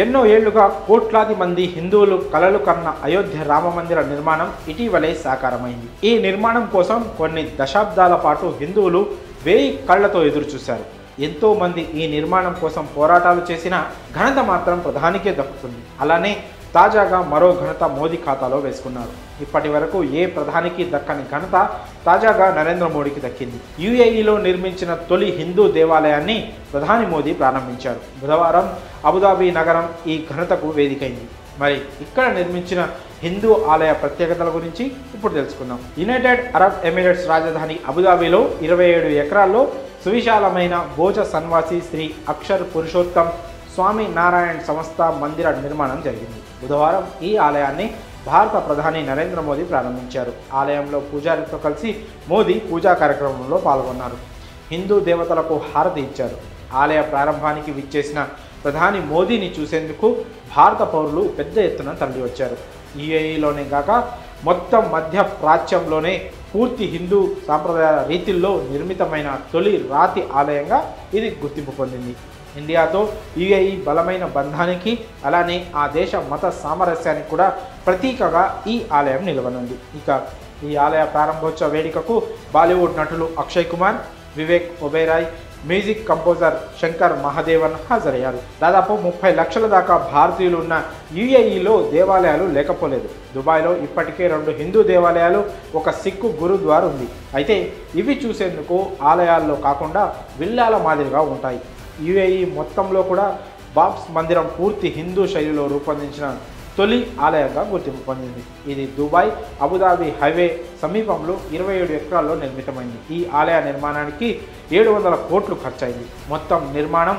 ఎన్నో ఏళ్లుగా కోట్లాది మంది హిందువులు కలలు కన్న అయోధ్య రామమందిర నిర్మాణం ఇటీవలే సాకారమైంది. ఈ నిర్మాణం కోసం కొన్ని దశాబ్దాల పాటు హిందువులు 1000 కళ్లతో ఎదురుచూశారు. ఎంతో మంది ఈ నిర్మాణం కోసం పోరాటాలు చేసిన ఘనత మాత్రం ప్రధానికే దక్కుతుంది. అలానే తాజాగా మరో ఘనత మోదీ ఖాతాలో వేసుకున్నారు. ఇప్పటి వరకు ఏ ప్రధానికి దక్కని ఘనత తాజాగా నరేంద్ర మోడీకి దక్కింది. యుఏఈలో నిర్మించిన తొలి హిందూ దేవాలయాన్ని ప్రధాని మోదీ ప్రారంభించారు. బుధవారం అబుదాబి నగరం ఈ ఘనతకు వేదికైంది. మరి ఇక్కడ నిర్మించిన హిందూ ఆలయ ప్రత్యేకతల గురించి ఇప్పుడు తెలుసుకుందాం. యునైటెడ్ అరబ్ ఎమిరేట్స్ రాజధాని అబుదాబిలో 27 ఎకరాల్లో సువిశాలమైన భోజ సన్వాసి శ్రీ అక్షర్ పురుషోత్తం స్వామి నారాయణ్ సంస్థ మందిర నిర్మాణం జరిగింది. బుధవారం ఈ ఆలయాన్ని భారత ప్రధాని నరేంద్ర మోదీ ప్రారంభించారు. ఆలయంలో పూజారితో కలిసి మోదీ పూజా కార్యక్రమంలో పాల్గొన్నారు. హిందూ దేవతలకు హారతి ఇచ్చారు. ఆలయ ప్రారంభానికి విచ్చేసిన ప్రధాని మోదీని చూసేందుకు భారత పౌరులు పెద్ద ఎత్తున తరలివచ్చారు. యుఏఈలోనే కాక మొత్తం మధ్య ప్రాచ్యంలోనే పూర్తి హిందూ సాంప్రదాయ రీతిల్లో నిర్మితమైన తొలి రాతి ఆలయంగా ఇది గుర్తింపు పొందింది. ఇండియాతో యుఏఈ బలమైన బంధానికి అలానే ఆ దేశ మత సామరస్యానికి కూడా ప్రతీకగా ఈ ఆలయం నిలవనుంది. ఇక ఈ ఆలయ ప్రారంభోత్సవ వేడుకకు బాలీవుడ్ నటులు అక్షయ్ కుమార్, వివేక్ ఒబెరాయ్, మ్యూజిక్ కంపోజర్ శంకర్ మహాదేవన్ హాజరయ్యారు. దాదాపు 30 లక్షల దాకా భారతీయులు ఉన్న యుఏఈలో దేవాలయాలు లేకపోలేదు. దుబాయ్లో ఇప్పటికే 2 హిందూ దేవాలయాలు, ఒక సిక్కు గురుద్వార్ ఉంది. అయితే ఇవి చూసేందుకు ఆలయాల్లో కాకుండా విల్లాల మాదిరిగా ఉంటాయి. యుఏఈ మొత్తంలో కూడా బాబ్స్ మందిరం పూర్తి హిందూ శైలిలో రూపొందించిన తొలి ఆలయంగా గుర్తింపు పొందింది. ఇది దుబాయ్ అబుదాబి హైవే సమీపంలో 27 ఎకరాల్లో నిర్మితమైంది. ఈ ఆలయ నిర్మాణానికి 700 కోట్లు ఖర్చయింది. మొత్తం నిర్మాణం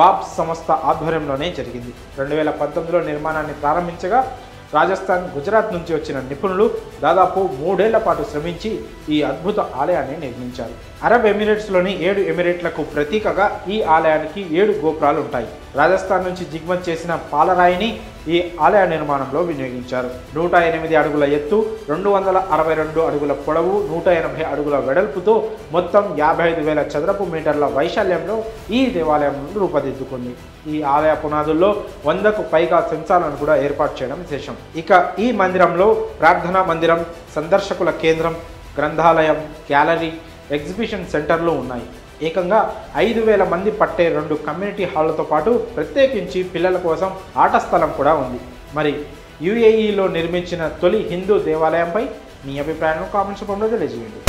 బాబ్స్ సంస్థ ఆధ్వర్యంలోనే జరిగింది. 2019లో నిర్మాణాన్ని ప్రారంభించగా రాజస్థాన్, గుజరాత్ నుంచి వచ్చిన నిపుణులు దాదాపు 3 ఏళ్ల పాటు శ్రమించి ఈ అద్భుత ఆలయాన్ని నిర్మించారు. అరబ్ ఎమిరేట్స్లోని 7 ఎమిరేట్లకు ప్రతీకగా ఈ ఆలయానికి 7 గోపురాలు ఉంటాయి. రాజస్థాన్ నుంచి దిగుమతి చేసిన పాలరాయిని ఈ ఆలయ నిర్మాణంలో వినియోగించారు. 108 అడుగుల ఎత్తు, 262 అడుగుల పొడవు, 180 అడుగుల వెడల్పుతో మొత్తం 55,000 చదరపు మీటర్ల వైశాల్యంలో ఈ దేవాలయం రూపుదిద్దుకుంది. ఈ ఆలయ పునాదుల్లో 100కు పైగా సెన్సార్లను కూడా ఏర్పాటు చేయడం విశేషం. ఇక ఈ మందిరంలో ప్రార్థనా మందిరం, సందర్శకుల కేంద్రం, గ్రంథాలయం, గ్యాలరీ, ఎగ్జిబిషన్ సెంటర్లు ఉన్నాయి. ఏకంగా 5,000 మంది పట్టే 2 కమ్యూనిటీ హాళ్లతో పాటు ప్రత్యేకించి పిల్లల కోసం ఆట స్థలం కూడా ఉంది. మరి యుఏఈలో నిర్మించిన తొలి హిందూ దేవాలయంపై మీ అభిప్రాయాలను కామెంట్స్ రూపంలో తెలియజేయండి.